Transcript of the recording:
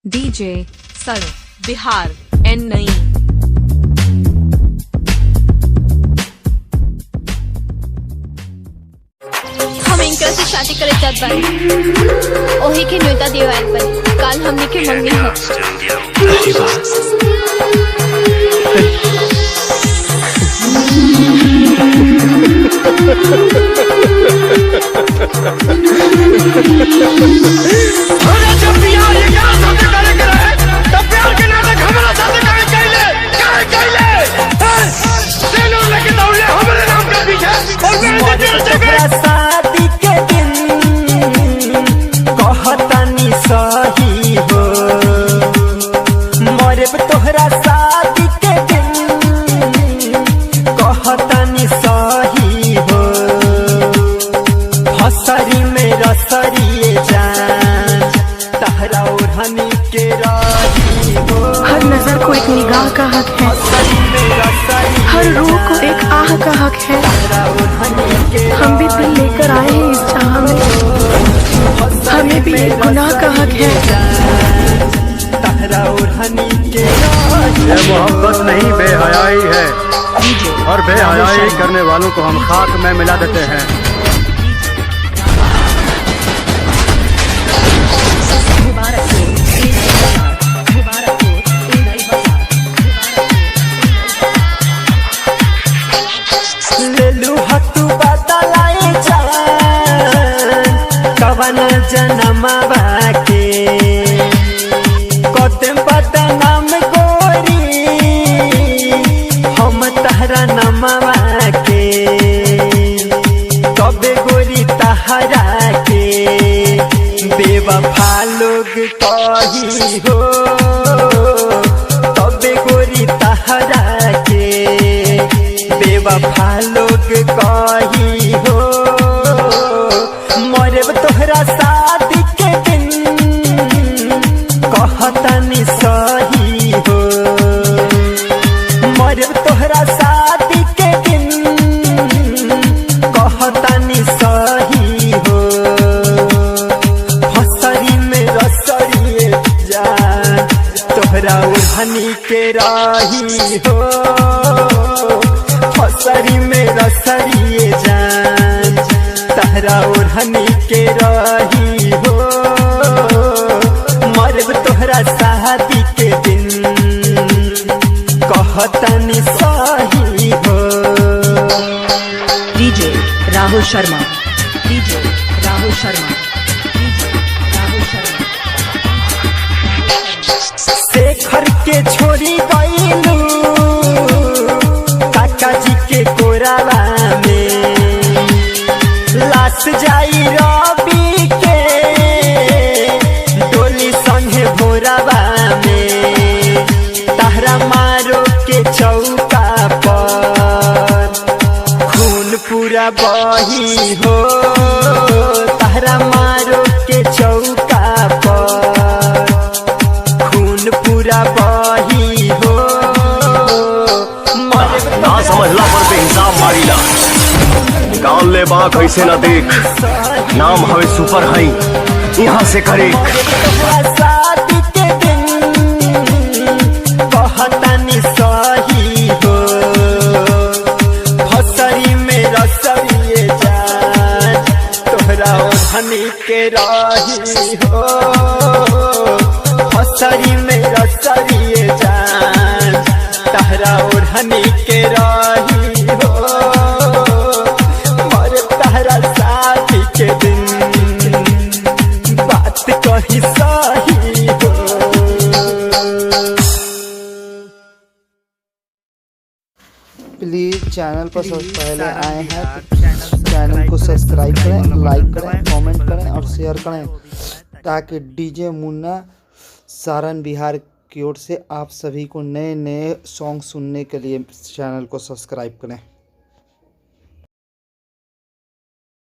DJ सर Bihar N नई हम इनकर से शादी करे जात बानी। ओही के न्योता देवाल बानी। काल हमने के मंगनी है। जब प्यार ये क्या साथे करे के रहे तब प्यार के नाते हमरा साथे करे कैले सेनो लेके दौड़े हमरे नाम के पीछे और मेरे तोहरा शादी के दिन कहतानी सही हो मरे तोहरा शादी के दिन कहतानी सही हो हसरी में रसरी जान तहरा ओढ़नी के रही हो। हर नजर को एक निगाह का हक है, हर रूह को एक आह का हक है। हम भी दिल लेकर आए हैं इस जहां में, हमें भी एक गुनाह का हक है। ये मोहब्बत नहीं बेहयाई है और बेहयाई करने वालों को हम खाक में मिला देते हैं। जनमवा के कदम बदनाम गोरी हम तहरा नमवा के कबे गोरी तहरा के बेवफा लोग कही हो कबे गोरी तहरा के बेवफा लोग कही हो। मरे तोहरा शादी के दिन कहतानी सही हो मरे तोहरा शादी के दिन कहतानी सही हो हसरी में रसरी जान तोहरा ओढ़नी के रही हो हसरी में रसरी जान तहरा ओढ़नी के रही हो मरब तोहरा शादी के दिन कहतनी सही हो। DJ Rahul Sharma, DJ Rahul Sharma, DJ Rahul Sharma. Shekhar के छोड़ी गईलू काका जी के कोरावा में लाश जाई रवि के डोली संगे भोरावा में तहरा मारो के चौका पर खून पूरा बही हो तहरा मारो के चौका पर खून पूरा बही हो। ना समझला पर बेहिसाब मारीला कान ले बा कैसे न देख नाम हवे सुपर हाई यहाँ से करे शादी के दिन कहतानी सही हो हसरी में रसरी जान तोहरा ओढ़नी के रही हो हसरी में रसरी जान तहरा ओढ़नी के रही हो के दिन बात कही सही हो। प्लीज चैनल पर सबसे पहले आए हैं तो चैनल को सब्सक्राइब करें, लाइक करें, कमेंट करें और शेयर करें ताकि डीजे मुन्ना सारण बिहार की ओर से आप सभी को नए नए सॉन्ग सुनने के लिए चैनल को सब्सक्राइब करें।